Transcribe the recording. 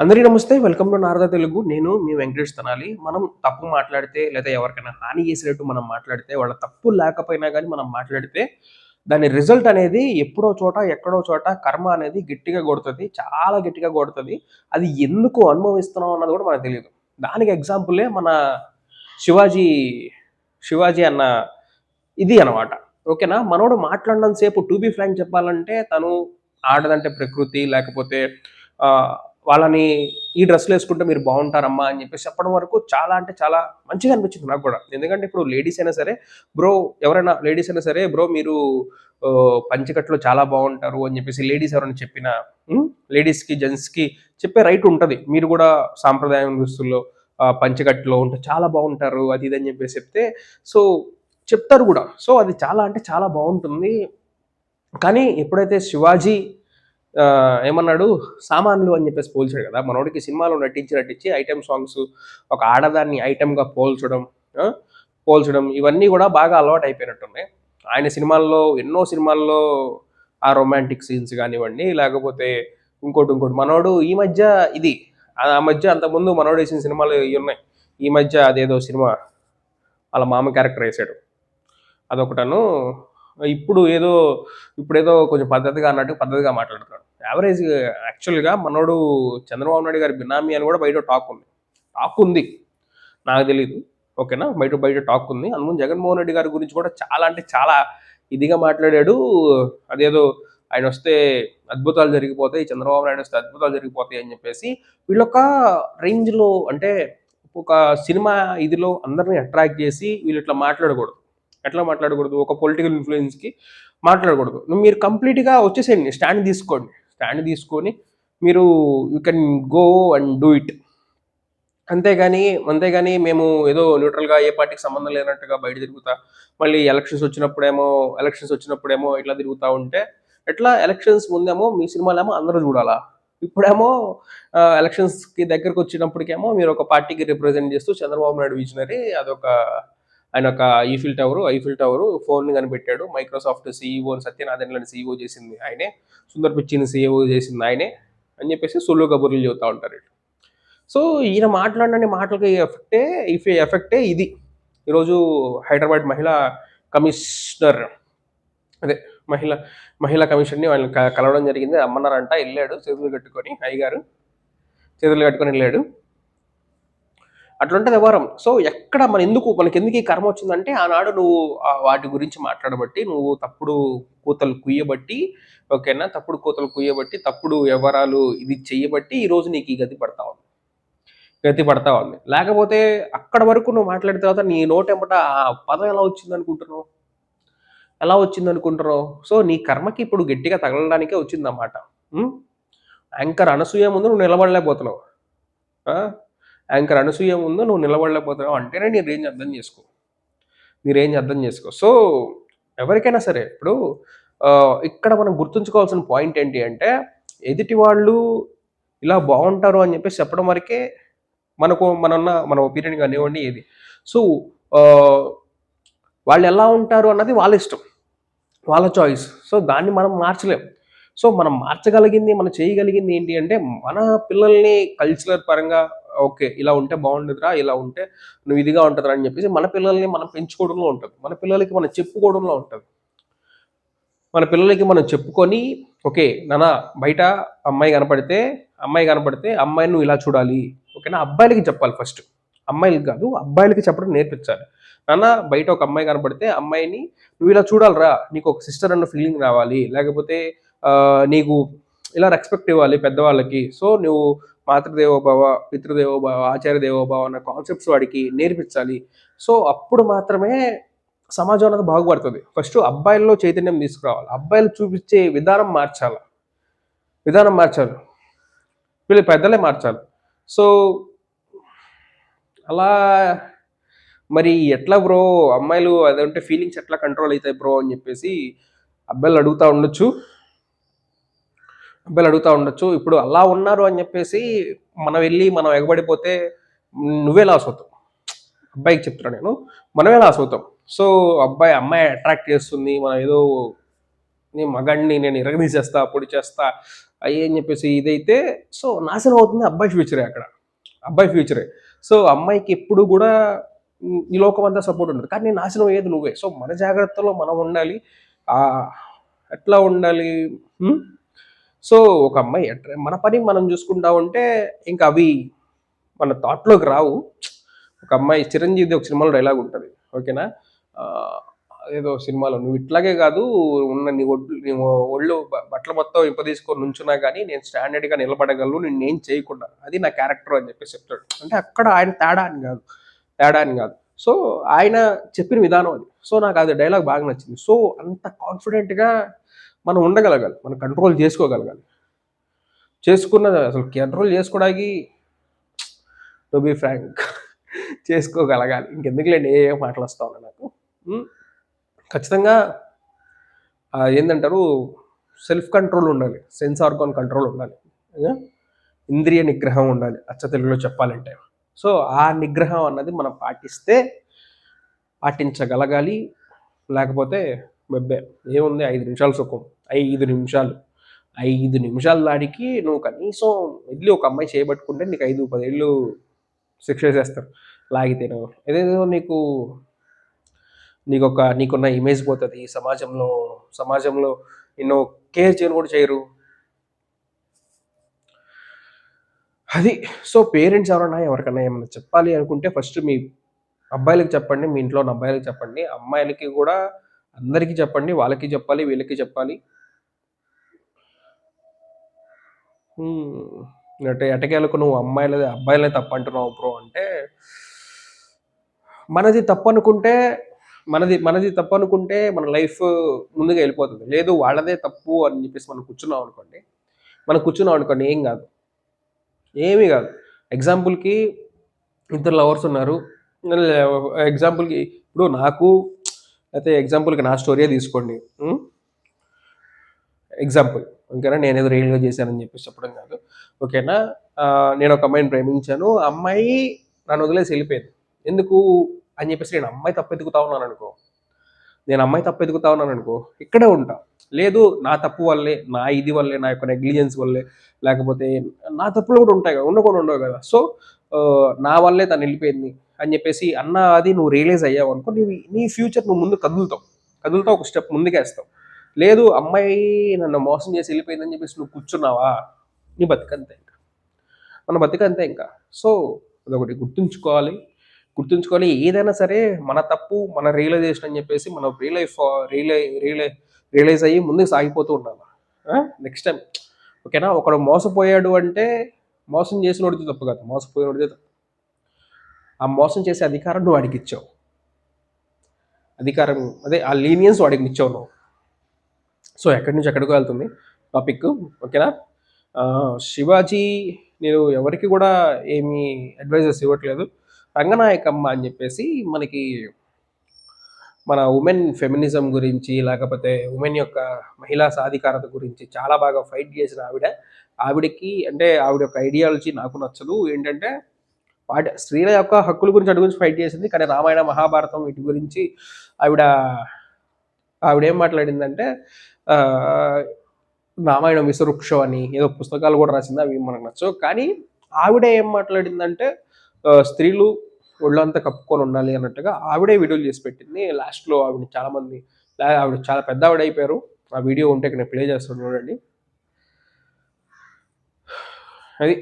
అందరికీ నమస్తే. Welcome to Narada Telugu. నేను మీ వెంకటేష్ తెనాలి. మనం తప్పు మాట్లాడితే లేదా ఎవరికైనా హాని చేసినట్టు మనం మాట్లాడితే, వాళ్ళ తప్పు లేకపోయినా గానీ మనం మాట్లాడితే, దాని రిజల్ట్ అనేది ఎప్పుడో చోట, ఎక్కడో చోట కర్మ అనేది గట్టిగా కొడతది. చాలా గట్టిగా కొడతది. అది ఎందుకు అనుభవిస్తున్నాం అన్నది కూడా మనకు తెలీదు. దానికి ఎగ్జాంపులే మన 'శివాజీ' 'శివాజీ' అన్న ఇది అన్నమాట. ఓకేనా? మనోడు మాట్లాడినంత సేపు టు బీ ఫ్రాంక్ చెప్పాలంటే తను ఆడదంటే ప్రకృతి లేకపోతే ఆహ్, వాళ్ళని ఈ డ్రెస్సులేసుకుంటే మీరు బావుంటారమ్మా అని చెప్పేసి చెప్పడం వరకు చాలా అంటే చాలా మంచిగా అనిపించింది నాకు గూడా. ఎందుకంటే ఇప్పుడు లేడీస్ అయినా సరే, బ్రో ఎవరైనా లేడీస్ అయినా సరే, బ్రో మీరు పంచెకట్టులో చాలా బావుంటారు అని చెప్పేసి లేడీస్ ఎవరైనా చెప్పినా లేడీస్‌కి, జెంట్స్‌కి చెప్పే రైట్ ఉంటది. మీరు గూడా సాంప్రదాయం దుస్తుల్లో పంచెకట్టులో ఉంటే చాలా బావుంటారు. అది ఇది అని చెప్పేసి చెప్తే సో చెప్తారు గూడా. సో అది చాలా అంటే చాలా బావుంటుంది. కానీ ఎప్పుడైతే 'శివాజీ' ఏమన్నాడు 'సామాన్లు' అని చెప్పేసి పోల్చాడు గదా! మనోడికి సినిమాలో నటించి, నటించి ఐటెమ్ సాంగ్స్ ఒక ఆడదాన్ని ఐటెమ్‌గా పోల్చడం, ఆ! పోల్చడం ఇవన్నీ గూడా బాగా అలవాటయిపోయినట్టున్నాయి. ఆయన సినిమాల్లో ఎన్నో సినిమాల్లో ఆ రొమాంటిక్ సీన్స్ గానివ్వండి, లేకపోతే ఇంకోటి, ఇంకోటి మనోడు ఈ మధ్య ఇది ఆ మధ్య అంతకుముందు మనోడేసిన సినిమాలు ఇయున్నాయి. ఈ మధ్య అదేదో సినిమా ఆళ్ళ మామ క్యారెక్టర్ ఏసాడు. అదొకటను. ఇప్పుడు ఏదో ఇప్పుడేదో కొంచెం పద్ధతిగా అన్నట్టు పద్ధతిగా మాట్లాడుతున్నాడు. యావరేజ్ యాక్చువల్‌గా మనోడు 'చంద్రబాబు నాయుడు' గారి బినామీ అని గూడా బయట టాకుంది. టాకుంది. నాకు తెలీదు. ఓకేనా? బయట బయట టాకుంది. అందుముందు 'జగన్మోహన్ రెడ్డి' గారి గురించి కూడా చాలా అంటే చాలా ఇదిగా మాట్లాడాడు. అదేదో ఆయనొస్తే అద్భుతాలు జరిగిపోతాయి. 'చంద్రబాబు నాయుడు' వస్తే అద్భుతాలు జరిగిపోతాయి అని జెప్పేసి వీళ్ళొక రేంజ్‌లో అంటే ఒక సినిమా ఇదిలో అందరిని అట్రాక్ట్ జేసి వీళ్ళిట్లా మాట్లాడకూడదు. ఎట్లా మాట్లాడకూడదు? ఒక పొలిటికల్ ఇన్‌ఫ్లూయెన్స్‌కి మాట్లాడకూడదు. మీరు కంప్లీట్‌గా వచ్చేసేయండి. స్టాండ్ తీసుకోండి. స్టాండ్ తీసుకొని మీరు you can go and do it. అంతేగాని మేము ఏదో న్యూట్రల్‌గా ఏ పార్టీకి సంబంధం లేనట్టుగా బయట తిరుగుతా, మళ్ళీ ఎలక్షన్స్ వచ్చినప్పుడేమో ఇట్లా తిరుగుతా ఉంటే ఎట్లా ఎలక్షన్స్ ముందేమో మీ సినిమాలేమో అందరూ చూడాలా? ఇప్పుడేమో ఎలక్షన్స్‌కి దగ్గరకొచ్చినప్పటికేమో మీరొక పార్టీకి రిప్రజెంట్ చేస్తూ 'చంద్రబాబు నాయుడు విజనరీ' ఆయనొక ఐఫిల్ టవరు ఫోన్‌ని కనిపెట్టాడు. మైక్రోసాఫ్ట్ సీఈఓని సత్యనాదెన్లని సీఈఓ చేసింది ఆయనే. సుందర్ పిచ్చైని సీఈఓ చేసింది ఆయనే అని చెప్పేసి సొల్లు కబుర్లు చెబుతా ఉంటారు. సో, ఈయన మాట్లాడినన్ని మాటలకి ఎఫెక్టే ఇది. ఈరోజు హైదరాబాద్ మహిళా కమిషనర్ అదే మహిళా మహిళా కమిషన్‌ని వాళ్ళని కలవడం జరిగింది. రమ్మన్నారంట. ఎళ్ళాడు చేతులు కట్టుకొని అయ్యగారు. చేతులు కట్టుకొని ఎళ్ళాడు. అట్లుంటది వ్యవహారం. సో, ఎక్కడ మనకెందుకు ఈ కర్మొచ్చిందంటే, ఆనాడు నువ్వు వాటి గురించి మాట్లాడబట్టి, నువ్వు తప్పుడు కూతలు కుయ్యబట్టి, ఓకేనా? తప్పుడు కూతలు కుయ్యబట్టి, తప్పుడు వ్యవహారాలు ఇది చెయ్యబట్టి, ఈరోజు నీకు ఈ గతి పడతా ఉంది. గతి పడతా ఉంది. లేకపోతే అక్కడి వరకు నువ్వు మాట్లాడిన తర్వాత నీ నోటెంబట ఆ పదం ఎలా వచ్చిందనుకుంటున్నావు? ఎలా వచ్చిందనుకుంటున్నావు? సో, నీ కర్మకి ఇప్పుడు గట్టిగా తగలడానికే వచ్చిందన్నమాట. హ్మ్. యాంకర్ అనసూయ ముందు నువ్వు నిలబడలేకపోతున్నావు. ఆ! యాంకర్ అనసూయ ముందు నువ్వు నిలబడలేకపోతున్నావు అంటేనే నీ రేంజ్ అర్థం చేసుకో. నీ రేంజ్ అర్థం చేసుకో. సో, ఎవరికైనా సరే ఇప్పుడు ఇక్కడ మనం గుర్తుంచుకోవాల్సిన పాయింట్ ఏంటి అంటే, ఎదుటి వాళ్ళు ఇలా బావుంటారు అని చెప్పేసి చెప్పడం వరకే మన ఒపీనియన్ కానివ్వండి ఏది. సో, ఆహ్, వాళ్ళెలా ఉంటారు అన్నది వాళ్ళ ఇష్టం. వాళ్ళ చాయిస్. సో, దాన్ని మనం మార్చలేం. సో, మనం మార్చగలిగింది, మనం చేయగలిగింది ఏంటి అంటే, మన పిల్లల్ని కల్చరల్ పరంగా ఓకే. ఇలా ఉంటే బావుండదురా, ఇలా ఉంటే నువ్వు ఇదిగా ఉంటదిరా అని చెప్పేసి మన పిల్లల్ని మనం పెంచుకోవడంలో ఉంటది. మన పిల్లలకి మనం చెప్పుకోవడంలో ఉంటది. మన పిల్లలకి మనం చెప్పుకొని, ఓకే. నాన్న బయట అమ్మాయి కనపడితే అమ్మాయిని నువ్వు ఇలా చూడాలి. ఓకేనా? అబ్బాయిలకి చెప్పాలి ఫస్ట్. అమ్మాయిలకి కాదు, అబ్బాయిలకి చెప్పడం నేర్పించాలి. నాన్న బయట ఒక అమ్మాయి కనపడితే అమ్మాయిని నువ్వు ఇలా చూడాలిరా. నీకొక సిస్టర్ అన్న ఫీలింగ్ రావాలి. లేకపోతే నీకు ఇలా రెస్పెక్ట్ ఇవ్వాలి పెద్దవాళ్ళకి. సో, నువ్వు మాతృదేవోభవ, పితృదేవోభవ, ఆచార్య దేవోభవ అన్న కాన్సెప్ట్స్ వాడికి నేర్పించాలి. సో, అప్పుడు మాత్రమే సమాజం అనేది బాగుపడుతది. ఫస్టు అబ్బాయిల్లో చైతన్యం తీసుకురావాలి. అబ్బాయిలు చూపిచ్చే విధానం మార్చాల. విధానం మార్చాలి. వీళ్ళు పెద్దలే మార్చాలి. సో, అలా మరి ఎట్లా బ్రో అమ్మాయిలు అదంటే ఫీలింగ్స్ ఎట్లా కంట్రోల్ అయితాయి బ్రో అని జెప్పేసి అబ్బాయిలు అడుగుతా ఉండొచ్చు. ఇప్పుడు అలా ఉన్నారు అని జెప్పేసి మనం ఎగబడిపోతే నువ్వే లాస్ అవుతావు. అబ్బాయికి చెప్తున్నా నేను. మనమే లాస్ అవుతాం. సో, అమ్మాయి అట్రాక్ట్ చేస్తుంది. మనం ఏదో నేను మగాడిని నేను ఇరగదీసేస్తా, పొడి చేస్తా అయ్యి అని చెప్పేసి ఇదైతే సో, నాశనం అవుతుంది అబ్బాయి ఫ్యూచరే అక్కడ. అబ్బాయి ఫ్యూచరే. సో, అమ్మాయికి ఎప్పుడు గూడా ఈ లోకమంతా సపోర్ట్ ఉంటది. కానీ నాశనం అయ్యేది నువ్వే. సో, మన జాగ్రత్తలో మనం ఉండాలి. ఆహ్, ఎట్లా ఉండాలి? హ్మ్. సో, ఒక అమ్మాయి మన పని మనం జూసుకుంటా ఉంటే ఇంక అవి మన థాట్‌లోకి రావు. ఒక అమ్మాయి 'చిరంజీవిది' ఒక సినిమాలో డైలాగ్ ఉంటది. ఓకేనా? ఆహ్, ఏదో సినిమాలో "నువ్వు ఇట్లాగే గాదు ఉన్న నీ ఒళ్ళు బట్టలు మొత్తం విప్పదీసుకొని నుంచున్నా గానీ నేను స్టాండర్డ్‌గా నిలబడగలను నిన్నేం చేయకుండా. అది నా క్యారెక్టర్" అని జెప్పేసి చెప్తాడు. అంటే అక్కడ ఆయన తేడా అని గాదు. సో, ఆయన చెప్పిన విధానం అది. సో, నాకది డైలాగ్ బాగా నచ్చింది. సో, అంత కాన్ఫిడెంట్‌గా మనం ఉండగలగాలి. మనం కంట్రోల్ జేసుకోగలగాలి. అసలు కంట్రోల్ జేసుకోవడానికి టు బీ ఫ్రాంక్ చేసుకోగలగాలి. ఇంకెందుకులెండి ఏయో మాటలొస్తా ఉన్నాయి నాకు. హ్మ్. ఖచ్చితంగా ఏందంటారు సెల్ఫ్ కంట్రోల్ ఉండాలి. సెన్స్ ఆర్గాన్ కంట్రోల్ ఉండాలి. ఆ! ఇంద్రియ నిగ్రహం ఉండాలి. అచ్చ తెలుగులో చెప్పాలంటే. సో, ఆ నిగ్రహం అన్నది మనం పాటించగలగాలి. లేకపోతే బెబ్బే. ఏముంది 5 నిమిషాలు సుఖం. 5 నిమిషాలు. 5 నిమిషాల దానికి నువ్వు కనీసం ఎళ్లి ఒక అమ్మాయి చేయబట్టుకుంటే నీకు 5, 10 ఏళ్ళు శిక్షేసేస్తారు. లాగితేను. ఇదేదో నీకున్న ఇమేజ్ పోతది. సమాజంలో నిన్ను కేర్ చేయను కూడా చేయరు. అది. సో, పేరెంట్స్ ఎవరికన్నా ఏమన్నా చెప్పాలి అనుకుంటే ఫస్ట్ మీ అబ్బాయిలకి చెప్పండి. మీ ఇంట్లో ఉన్న అబ్బాయిలకి చెప్పండి. అమ్మాయిలకి గూడా అందరికి చెప్పండి. వాళ్ళకి చెప్పాలి, వీళ్ళకి చెప్పాలి. హ్మ్. ఎట్టకేలకు నువ్వు అబ్బాయిలదే తప్పంటున్నావు బ్రో అంటే, మనది తప్పనుకుంటే మనది తప్పనుకుంటే మన లైఫ్ ముందుగా ఎళ్ళిపోతది. లేదు వాళ్ళదే తప్పు అని జెప్పేసి మనం కూర్చున్నాం అనుకోండి ఏం గాదు. ఏమి గాదు. ఎగ్జాంపుల్‌కి ఇద్దరు లవర్స్ ఉన్నారు. ఎగ్జాంపుల్‌కి ఇప్పుడు నాకు అయితే ఎగ్జాంపుల్‌కి నా స్టోరీయే తీసుకోండి. హ్మ్. ఎగ్జాంపుల్. ఓకేనా? నేనేదో రియల్‌గా చేశానని చెప్పేసి చెప్పడం కాదు. ఓకేనా? నేనొక అమ్మాయిని ప్రేమించాను. ఆ అమ్మాయి నన్నొదిలేసి ఎళ్ళిపోయింది. ఎందుకు అని చెప్పేసి నేను అమ్మాయి తప్పెతుకుతా ఉన్నాననుకో, ఇక్కడే ఉంటా. లేదు నా తప్పు వల్లే, నా ఇది వల్లే, నా యొక్క నెగ్లిజెన్స్ వల్లే, లేకపోతే నా తప్పులు కూడా ఉంటాయి కదా! ఉండకుండా ఉండవు కదా! సో, నా వల్లే తనెళ్ళిపోయింది అని చెప్పేసి అది నువ్వు రియలైజ్ అయ్యావనుకో, నీ ఫ్యూచర్ నువ్వు ముందు కదులుతావు. ఒక స్టెప్ ముందుకేస్తావు. లేదు అమ్మాయి నన్ను మోసం చేసి ఎళ్ళిపోయిందని చెప్పేసి నువ్వు కూర్చున్నావా, నీ బతుకంతే ఇంక. మన బతుకంతే ఇంక. సో, అదొకటి గుర్తుంచుకోవాలి ఏదైనా సరే మన తప్పు, మన రియలైజేషన్ అని చెప్పేసి మనం రియలై రియలై రియలైజ్ అయ్యి ముందుకు సాగిపోతూ ఉండాల. ఆ! నెక్స్ట్ టైమ్ ఓకేనా? ఒకడు మోసపోయాడు అంటే మోసం చేసినోడిది తప్పు కాదు. మోసపోయినోడిదే తప్పు. ఆ మోసం చేసే అధికారం నువ్వు వాడికిచ్చావు. అధికారం అదే ఆ లీనియన్స్ వాడికిచ్చావు నువ్వు. సో, ఎక్కడి నుంచి ఎక్కడికో వెళ్తుంది టాపిక్కు. ఓకేనా? 'శివాజీ' నేను ఎవరికీ గూడా ఏమి అడ్వైజెస్ ఇవ్వట్లేదు. 'రంగనాయకమ్మ' అని జెప్పేసి మనకి మన ఉమెన్ ఫెమినిజం గురించి, లేకపోతే ఉమెన్ యొక్క మహిళా సాధికారత గురించి చాలా బాగా ఫైట్ జేసిన ఆవిడ. ఆవిడకి అంటే ఆవిడ యొక్క ఐడియాలజీ నాకు నచ్చదు. ఏంటంటే స్త్రీల యొక్క హక్కుల గురించి వాటి గురించి ఫైట్ చేసింది. కానీ రామాయణ, మహాభారతం వీటి గురించి ఆవిడ ఆవిడేం మాట్లాడిందంటే ఆహ్, రామాయణం విషవృక్షం అని ఏదో పుస్తకాలు గూడా రాసింది. అవి మనకు నచ్చవు. కానీ ఆవిడ ఏం మాట్లాడిందంటే స్త్రీలు ఒళ్ళంతా కప్పుకొని ఉండాలి అన్నట్టుగా ఆవిడే వీడియోలు చేసి పెట్టింది. లాస్ట్‌లో ఆవిడ చాలా పెద్దావిడయిపోయారు. ఆ వీడియో ఉంటే ఇక్కడ నేను ప్లే చేస్తాను చూడండి. అది.